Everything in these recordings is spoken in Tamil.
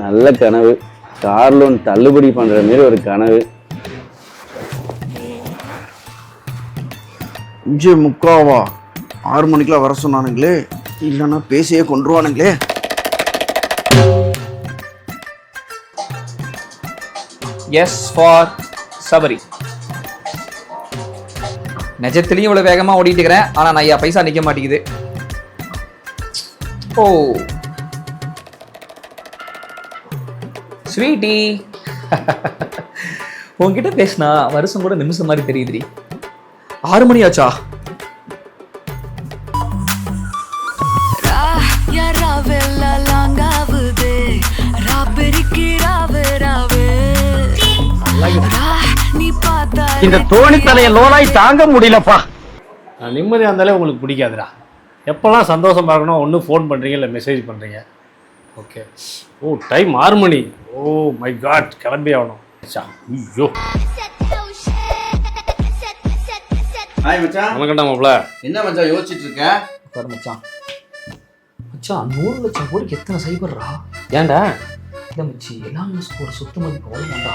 நல்ல கனவு. கார் லோன் தள்ளுபடி பண்ற மாதிரி ஒரு கனவு. 5:45 6 மணிக்கெல்லாம் வர சொன்னானுங்களே, இல்லைன்னா பேசியே கொண்டுருவானுங்களே. S for Sabari. நிஜத்துலையும் இவ்வளோ வேகமாக ஓடிட்டு இருக்கிறேன், ஆனால் நான் பைசா நிற்க மாட்டேங்குது. ஓ ஸ்வீட்டி, உன்கிட்ட பேசினா வருஷம் கூட நிமிஷம் மாதிரி தெரியுதுடி. 6 மணி ஆச்சா? இந்த தோணித்தலைய லோனாய் தாங்க முடியலப்பா. நிம்மதியாக இருந்தாலே உங்களுக்கு பிடிக்காதுடா. எப்போல்லாம் சந்தோஷமாக இருக்கணும், ஒன்று ஃபோன் பண்ணுறீங்க இல்லை மெசேஜ் பண்ணுறீங்க. ஓகே. ஓ டைம் 6 மணி. ஓ மை காட், கிளம்பி ஆகணும். ஐயோ வணக்கம்டா மாப்ள. என்ன மச்சான் யோசிச்சுட்டு இருக்க? மச்சான் மச்சான் 100 லட்சம் கோடிக்கு எத்தனை சைபர்ரா? ஏன்டா இல்லை மச்சி, எல்லாம் ஒரு சொத்து மதிப்பு வேண்டா.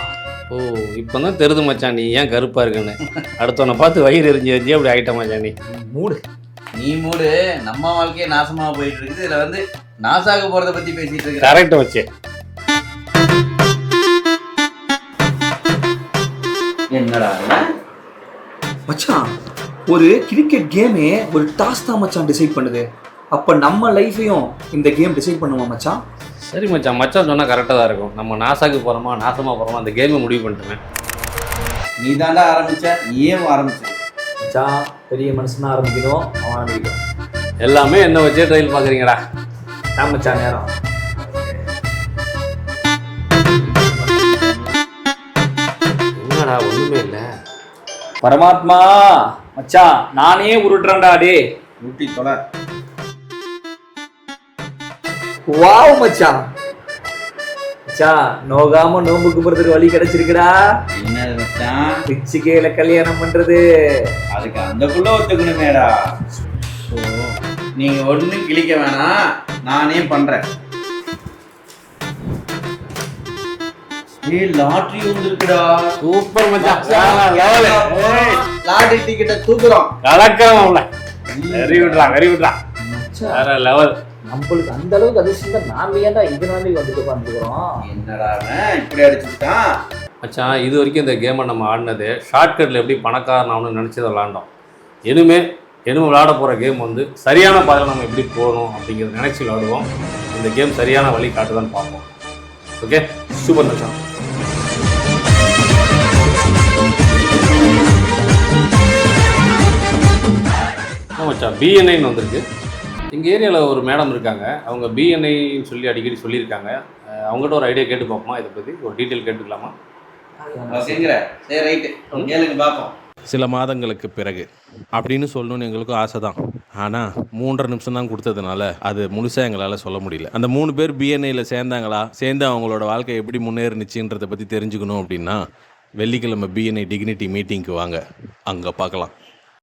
ஓ இப்போ தான் தெரியுது மச்சான் நீ ஏன் கருப்பாக இருக்குன்னு. அடுத்தவனை பார்த்து வயிறு எரிஞ்சு அப்படி ஆகிட்ட மச்சான். மூடு நீ மூடு. நம்ம வாழ்க்கையே நாசமாக போயிட்டு இருக்குது. இதில் வந்து நாசாக போகிறத பற்றி பேசிட்டு இருக்கு. கரெக்டாக வச்சு என்னடா மச்சான், ஒரு கிரிக்கெட் கேமே ஒரு டாஸ் தான் மச்சான் டிசைட் பண்ணுது. அப்போ நம்ம லைஃபையும் இந்த கேம் டிசைட் பண்ணுமா மச்சான்? சரி மச்சான், மச்சான் சொன்னால் கரெக்டாக தான் இருக்கும். நம்ம நாசாக்கு போகிறோமா நாசமாக போகிறோமா அந்த கேமை முடிவு பண்ணிட்டேன். நீ தாண்டா ஆரம்பிச்ச, நீயும் ஆரம்பிச்ச. மச்சான் பெரிய மனுஷனா ஆரம்பிக்கணும், அவன் ஆரம்பிக்கணும். எல்லாமே என்ன வச்சே ட்ரையல் பார்க்குறீங்கடா. நான் மச்சான் நேரம் என்னடா ஒன்றுமே இல்லை. பரமாத்மா மச்சான், நானே உருட்டுறேன்டா. டே ஊட்டி தொலை. வாவ் மச்சான். மச்சான் நோகாம நோம்பு கும்புறதுக்கு வழி கிடைச்சிருக்குடா. என்னது மச்சான்? பிச்சுக்கேல கல்யாணம் பண்றது. அதுக்கு அந்தக்குள்ள ஒத்துக்கணுமேடா. நீங்க ஒண்ணும் கிழிக்க வேணாம், நானே பண்றேன். லாட்டரி வந்துருக்குடா. சூப்பர் மச்சான். லாட்டரி டிக்கெட்டை தூக்குறோம். கலக்கிறோம். Very குட்ரா, very குட்ரா. வேற லெவல். நம்மளுக்கு அந்த அளவுக்கு அதிர்ஷ்டம் தான். நாம ஏன்டா இதனாலே வந்துட்டு உட்காந்துக்கிறோம்? என்னடா இப்படி அடிச்சுட்டான் மச்சான். இது வரைக்கும் இந்த கேமை நம்ம ஆடினது ஷார்ட்கட்டில் எப்படி பணக்காரனாகணும்னு நினச்சதை விளாண்டோம். இனிமே விளையாட போகிற கேம் வந்து சரியான பாதையில் நம்ம எப்படி போகணும் அப்படிங்கிறத நினச்சி விளாடுவோம். இந்த கேம் சரியான வழி காட்டுதான்னு பார்ப்போம். ஓகே, சூப்பர் மச்சான். மச்சான் பிஎன்ஐன்னு வந்திருக்கு. எங்கள் ஏரியாவில் ஒரு மேடம் இருக்காங்க, அவங்க பிஎன்ஐன்னு சொல்லி அடிக்கடி சொல்லியிருக்காங்க. அவங்ககிட்ட ஒரு ஐடியா கேட்டு பார்ப்போமா? இதை பற்றி ஒரு டீட்டெயில் கேட்டுக்கலாமா? சில மாதங்களுக்கு பிறகு அப்படின்னு சொல்லணும்னு எங்களுக்கும் ஆசை தான். ஆனால் 3.5 நிமிஷம் தான் கொடுத்ததுனால அது முழுசாக எங்களால் சொல்ல முடியல. அந்த 3 பேர் பிஎன்ஐயில் சேர்ந்தாங்களா, சேர்ந்து அவங்களோட வாழ்க்கை எப்படி முன்னேறினுச்சுன்றதை பற்றி தெரிஞ்சுக்கணும் அப்படின்னா வெள்ளிக்கிழமை பிஎன்ஐ டிக்னிட்டி மீட்டிங்க்கு வாங்க, அங்கே பார்க்கலாம்.